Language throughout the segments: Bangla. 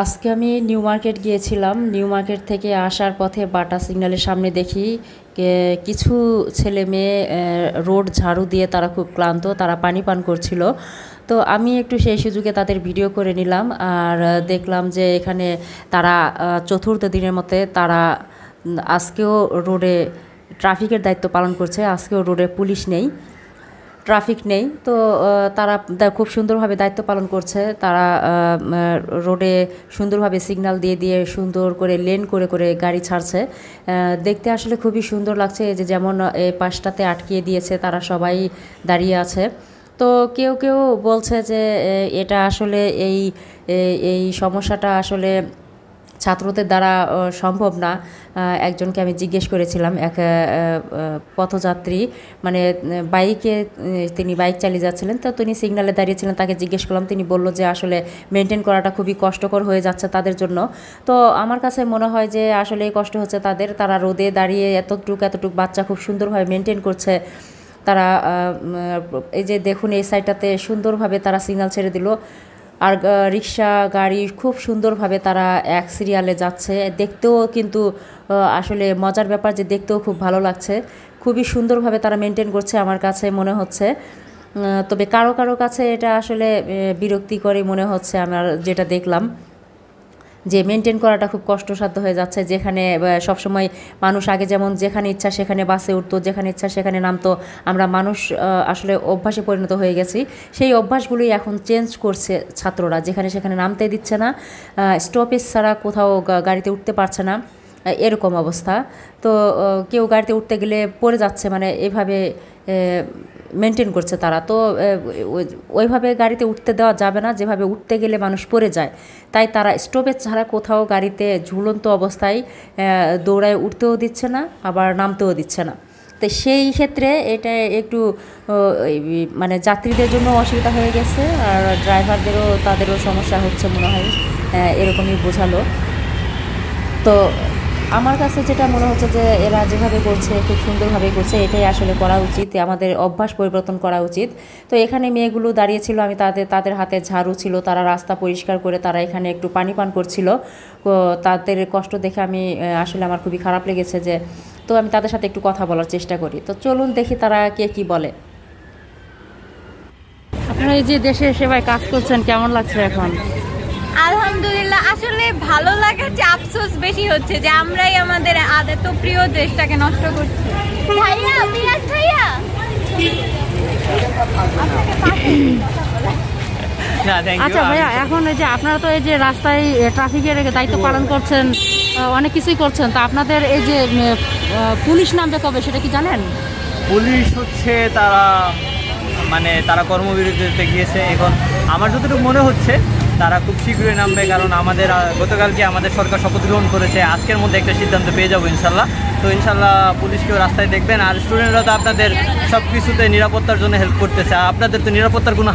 আজকে আমি নিউ মার্কেট গিয়েছিলাম। নিউ মার্কেট থেকে আসার পথে বাটা সিগন্যালের সামনে দেখি কিছু ছেলে মেয়ে রোড ঝাড়ু দিয়ে তারা খুব ক্লান্ত, তারা পানি পান করছিল। তো আমি একটু সেই সুযোগে তাদের ভিডিও করে নিলাম। আর দেখলাম যে এখানে তারা চতুর্থ দিনের মতে তারা আজকেও রোডে ট্রাফিকের দায়িত্ব পালন করছে। আজকেও রোডে পুলিশ নেই, ট্রাফিক নেই। তো তারা খুব সুন্দরভাবে দায়িত্ব পালন করছে। তারা রোডে সুন্দরভাবে সিগন্যাল দিয়ে দিয়ে সুন্দর করে লেন করে করে গাড়ি ছাড়ছে। দেখতে আসলে খুবই সুন্দর লাগছে। এই যে যেমন এই পাশটাতে আটকিয়ে দিয়েছে, তারা সবাই দাঁড়িয়ে আছে। তো কেউ কেউ বলছে যে এটা আসলে এই এই সমস্যাটা আসলে ছাত্রদের দ্বারা সম্ভব না। একজনকে আমি জিজ্ঞেস করেছিলাম, এক পথযাত্রী, মানে বাইকে, তিনি বাইক চালিয়ে যাচ্ছিলেন, তো তিনি সিগন্যালে দাঁড়িয়েছিলেন, তাকে জিজ্ঞেস করলাম। তিনি বলল যে আসলে মেনটেন করাটা খুবই কষ্টকর হয়ে যাচ্ছে তাদের জন্য। তো আমার কাছে মনে হয় যে আসলে কষ্ট হচ্ছে তাদের। তারা রোদে দাঁড়িয়ে এতটুক বাচ্চা খুব সুন্দরভাবে মেনটেন করছে। তারা এই যে দেখুন এই সাইডটাতে সুন্দরভাবে তারা সিগন্যাল ছেড়ে দিল। আর রিক্সা গাড়ি খুব সুন্দরভাবে তারা এক সিরিয়ালে যাচ্ছে। দেখতেও কিন্তু আসলে মজার ব্যাপার যে দেখতেও খুব ভালো লাগছে। খুবই সুন্দরভাবে তারা মেনটেন করছে আমার কাছে মনে হচ্ছে। তবে কারো কারো কাছে এটা আসলে বিরক্তিকরই মনে হচ্ছে আমার যেটা দেখলাম, যে মেনটেন করাটা খুব কষ্টসাধ্য হয়ে যাচ্ছে। যেখানে সবসময় মানুষ আগে যেমন যেখানে ইচ্ছা সেখানে বাসে উঠতো, যেখানে ইচ্ছা সেখানে নামতো, আমরা মানুষ আসলে অভ্যাসে পরিণত হয়ে গেছি। সেই অভ্যাসগুলোই এখন চেঞ্জ করছে ছাত্ররা, যেখানে সেখানে নামতে দিচ্ছে না, স্টপেজ ছাড়া কোথাও গাড়িতে উঠতে পারছে না, এরকম অবস্থা। তো কেউ গাড়িতে উঠতে গেলে পড়ে যাচ্ছে, মানে এভাবে মেনটেন করছে তারা। তো ওইভাবে গাড়িতে উঠতে দেওয়া যাবে না, যেভাবে উঠতে গেলে মানুষ পড়ে যায়। তাই তারা স্টপেজ ছাড়া কোথাও গাড়িতে ঝুলন্ত অবস্থায় দৌড়ায় উঠতেও দিচ্ছে না, আবার নামতেও দিচ্ছে না। তো সেই ক্ষেত্রে এটা একটু মানে যাত্রীদের জন্য অসুবিধা হয়ে গেছে, আর ড্রাইভারদেরও তাদেরও সমস্যা হচ্ছে মনে হয়, এরকমই বোঝালো। তো আমার কাছে যেটা মনে হচ্ছে যে এরা যেভাবে করছে খুব সুন্দরভাবে করছে, এটাই আসলে করা উচিত, আমাদের অভ্যাস পরিবর্তন করা উচিত। তো এখানে মেয়েগুলো দাঁড়িয়েছিল, আমি তাদের হাতে ঝাড়ু ছিল, তারা রাস্তা পরিষ্কার করে তারা এখানে একটু পানি পান করছিল। তাদের কষ্ট দেখে আমি আসলে আমার খুবই খারাপ লেগেছে। যে তো আমি তাদের সাথে একটু কথা বলার চেষ্টা করি। তো চলুন দেখি তারা কে কি বলে। আপনারা এই যে দেশের সেবায় কাজ করছেন, কেমন লাগছে এখন? আলহামদুলিল্লাহ, আসলে ভালো লাগে, যে আফসোস বেশি হচ্ছে যে আমরাই আমাদের এত প্রিয় দেশটাকে নষ্ট করছি। ভাইয়া, পিয়াজ ভাইয়া, আচ্ছা ভাইয়া, এখন এই যে আপনারা তো এই যে রাস্তায় ট্রাফিকের দায়িত্ব পালন করছেন, অনেক কিছুই করছেন, তো আপনাদের এই যে পুলিশ নামবে কবে সেটা কি জানেন? পুলিশ হচ্ছে তারা কর্মবিরতিতে গিয়েছে। এখন আমার যতটুকু মনে হচ্ছে তারা খুব শীঘ্রই নামবে, কারণ গতকালকে আমাদের সরকার শপথ গ্রহণ করেছে। আজকের মধ্যে একটা সিদ্ধান্ত পেয়ে যাবো ইনশাল্লাহ। তো ইনশাল্লাহ পুলিশকেও রাস্তায় দেখবেন। আর স্টুডেন্টরা তো আপনাদের সব কিছুতে নিরাপত্তার জন্য হেল্প করতেছে। আপনাদের তো নিরাপত্তার কোনো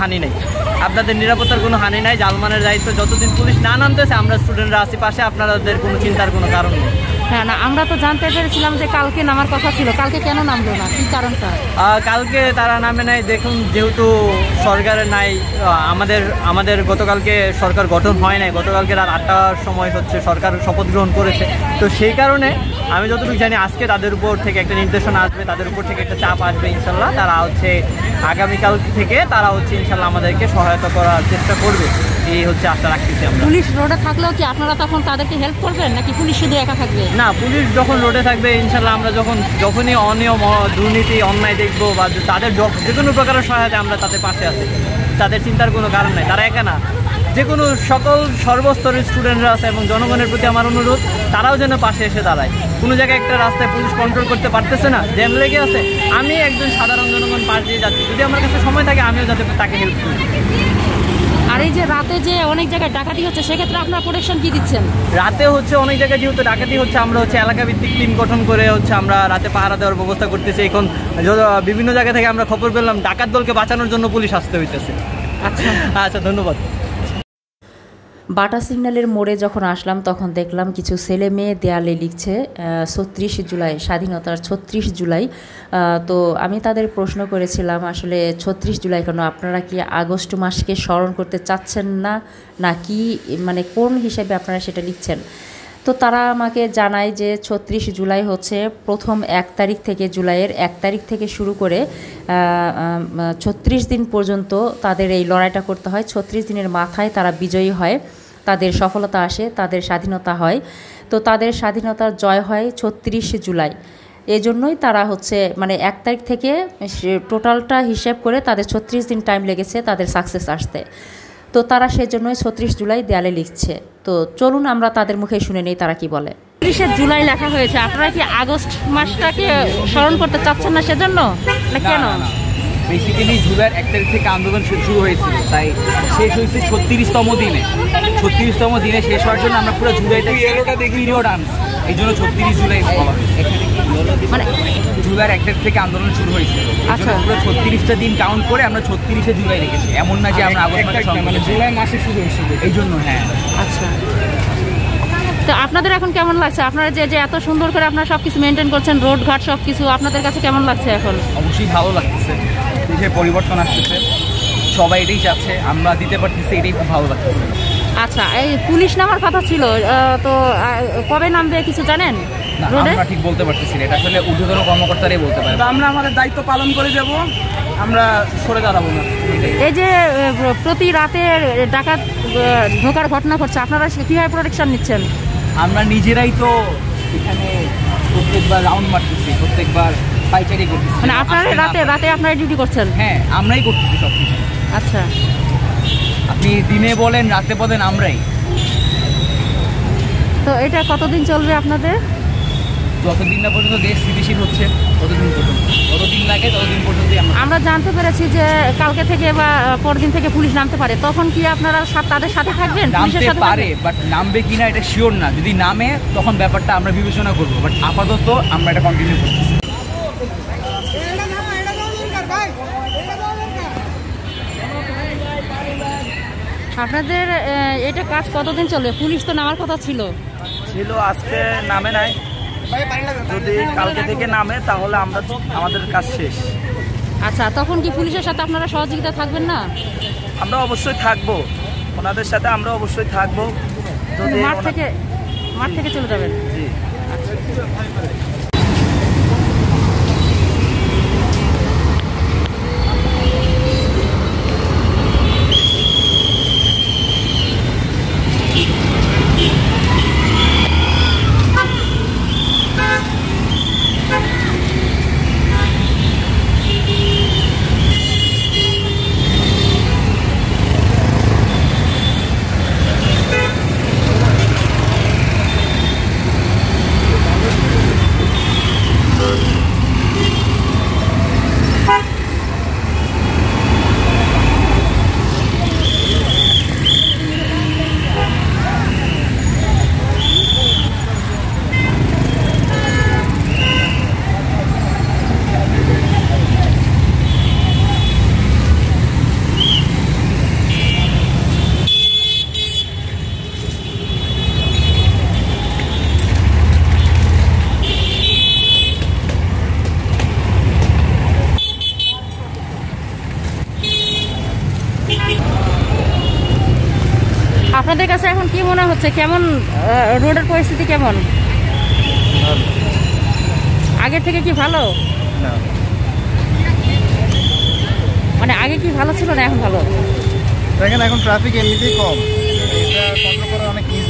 হানি নেই, জালমানের দায়িত্ব যতদিন পুলিশ না নামতেছে আমরা স্টুডেন্টরা আছি পাশে, আপনাদের কোনো চিন্তার কোনো কারণ নেই। হ্যাঁ, না, আমরা তো জানতে পেরেছিলাম যে কালকে নামার কথা ছিল, কালকে কেন নামলো না, কি কারণটা? কালকে তারা নামে নাই, দেখুন যেহেতু সরকারের নাই, আমাদের গতকালকে সরকার গঠন হয় নাই, গতকালকে রাত 8টার সময় হচ্ছে সরকার শপথ গ্রহণ করেছে। তো সেই কারণে আমি যতটুকু জানি আজকে তাদের উপর থেকে একটা নির্দেশনা আসবে, তাদের উপর থেকে একটা চাপ আসবে ইনশাল্লাহ। তারা হচ্ছে আগামীকাল থেকে তারা হচ্ছে ইনশাল্লাহ আমাদেরকে সহায়তা করার চেষ্টা করবে, এই হচ্ছে আশা রাখতেছি আমরা। পুলিশ রোডে থাকলেও কি আপনারা তখন তাদেরকে হেল্প করবেন, নাকি পুলিশ শুধু একা থাকবে? না, পুলিশ যখন রোডে থাকবে ইনশাল্লাহ আমরা যখনই অনিয়ম, দুর্নীতি, অন্যায় দেখবো বা তাদের যে কোনো প্রকারের সহায়তা আমরা তাদের পাশে আছি। তাদের চিন্তার কোনো কারণ নাই, তারা একা না। যে কোনো সর্বস্তরের স্টুডেন্টরা আছে এবং জনগণের প্রতি আমার অনুরোধ, তারাও যেন পাশে এসে দাঁড়ায়। কোনো জায়গায় একটা রাস্তায় পুলিশ কন্ট্রোল করতে পারতেছে না, জ্যাম লেগে আছে, আমি একজন সাধারণ জনগণ পাশ দিয়ে যাচ্ছি, যদি আমার কাছে সময় থাকে আমিও যাতে তাকে হেল্প করি। আর এই যে রাতে যে অনেক জায়গায় ডাকাতি হচ্ছে, সেক্ষেত্রে আপনারা প্রোটেকশন কি দিচ্ছেন? রাতে হচ্ছে অনেক জায়গায় যেহেতু ডাকাতি হচ্ছে, আমরা হচ্ছে এলাকা ভিত্তিক টিম গঠন করে হচ্ছে আমরা রাতে পাহারা দেওয়ার ব্যবস্থা করতেছি। এখন বিভিন্ন জায়গা থেকে আমরা খবর পেলাম ডাকাত দলকে বাঁচানোর জন্য পুলিশ আসতে হইতেছে। আচ্ছা, ধন্যবাদ। বাটা সিগন্যালের মোড়ে যখন আসলাম তখন দেখলাম কিছু ছেলে মেয়ে দেয়ালে লিখছে ৩৬ জুলাই, স্বাধীনতার ৩৬ জুলাই। তো আমি তাদের প্রশ্ন করেছিলাম আসলে ৩৬ জুলাই কেন, আপনারা কি আগস্ট মাসকে স্মরণ করতে চাচ্ছেন না, না কি মানে কোন হিসেবে আপনারা সেটা লিখছেন? তো তারা আমাকে জানায় যে ৩৬ জুলাই হচ্ছে প্রথম ১ তারিখ থেকে, জুলাইয়ের ১ তারিখ থেকে শুরু করে ৩৬ দিন পর্যন্ত তাদের এই লড়াইটা করতে হয়। ৩৬ দিনের মাথায় তারা বিজয়ী হয়, তাদের সফলতা আসে, তাদের স্বাধীনতা হয়। তো তাদের স্বাধীনতার জয় হয় ৩৬ জুলাই। এই জন্যই তারা হচ্ছে মানে ১ তারিখ থেকে টোটালটা হিসেব করে তাদের ৩৬ দিন টাইম লেগেছে তাদের সাকসেস আসতে। তো তারা সেই জন্যই ৩৬ জুলাই দেয়ালে লিখছে। তো চলুন আমরা তাদের মুখে শুনে নেই তারা কি বলে। ৩০ জুলাই লেখা হয়েছে, আপনারা কি আগস্ট মাসটাকে স্মরণ করতে চাচ্ছেন না সেজন্য, না কেন? বেসিক্যালি জুলাইয়ের ১ তারিখ থেকে আন্দোলন শুরু হয়েছিল, তাই শেষ হয়েছে ৩৬তম দিনে। ৩৬তম দিনে শেষ হওয়ার জন্য আমরা পুরো জুলাইটা পিরিয়ড আনছি, এই জন্য ৩৬ জুলাই বলা হয়েছে। মানে জুলাইয়ের ১ তারিখ থেকে আন্দোলন শুরু হয়েছিল, আচ্ছা, পুরো ৩৬টা দিন কাউন্ট করে আমরা ৩৬শে জুলাই রেখেছি। এমন না যে আমরা আগস্ট মাসে, মানে জুলাই মাসে শুরু হয়েছিল এই জন্য। হ্যাঁ, আচ্ছা। তো আপনাদের এখন কেমন লাগছে? আপনারা যে এত সুন্দর করে আপনারা সব কিছু মেনটেন করছেন, রোড ঘাট সব কিছু, আপনাদের কাছে কেমন লাগছে এখন? অবশ্যই ভালো লাগতেছে, দেশের পরিবর্তন আসতেছে, সবাই এটাই চাচ্ছে, আমরা দিতে পারতেছি, এটাই খুব ভালো লাগতেছে। আচ্ছা, এই পুলিশ নামার কথা ছিল, তো কবে নামবে কিছু জানেন? আমরা ঠিক বলতে পারতেছি না, এটা আসলে ঊর্ধ্বতন কর্মকর্তারাই বলতে পারে। আমরা আমাদের দায়িত্ব পালন করে যাব, আমরা সরে দাঁড়াবো না। এই যে প্রতি রাতে ডাকাত ঢোকার ঘটনা ঘটছে, আপনারা কিভাবে প্রোটেকশন নিচ্ছেন? আমরা নিজেরাই তো এখানে প্রত্যেকবার রাউন্ড মারতেছি, প্রত্যেকবার পাইচারি করতেছি। মানে আপনারা রাতে আপনারা ডিউটি করছেন? হ্যাঁ, আমরাই করতেছি সব কিছু। আচ্ছা, আপনি দিনে বলেন রাতে বলেন আমরাই। তো এটা কতদিন চলবে আপনাদের? যতদিন না পর্যন্ত দেশ স্থিতিশীল হচ্ছে ততদিন পর্যন্ত, যতদিন লাগে ততদিন পর্যন্ত। আমরা জানতে পেরেছি যে কালকে থেকে বা পরদিন থেকে পুলিশ নামতে পারে, তখন কি আপনারা তাদের সাথে থাকবেন? নামতে পারে, বাট নামবে কিনা এটা শিওর না। যদি নামে তখন ব্যাপারটা আমরা বিবেচনা করবো, বাট আপাতত আমরা এটা কন্টিনিউ করছি। আপনাদের এটা কাজ কতদিন চলবে? পুলিশ তো নামার কথা ছিল, আজকে নামে নাই, যদি কালকে থেকে নামে তাহলে আমাদের কাজ শেষ। আচ্ছা, তখন কি পুলিশের সাথে আপনারা সহযোগিতা থাকবেন না? আমরা অবশ্যই থাকবো, ওনাদের সাথে আমরা অবশ্যই থাকবো। মাঠ থেকে চলে যাবেন? জি। আপনাদের কাছে এখন কি মনে হচ্ছে, কেমন রোডের পরিস্থিতি কেমন? আগের থেকে কি ভালো? মানে আগে কি ভালো ছিল না এখন ভালো? দেখেন এখন ট্রাফিক এমনিতেই কম, এটা কন্ট্রোল করা অনেক ইজি।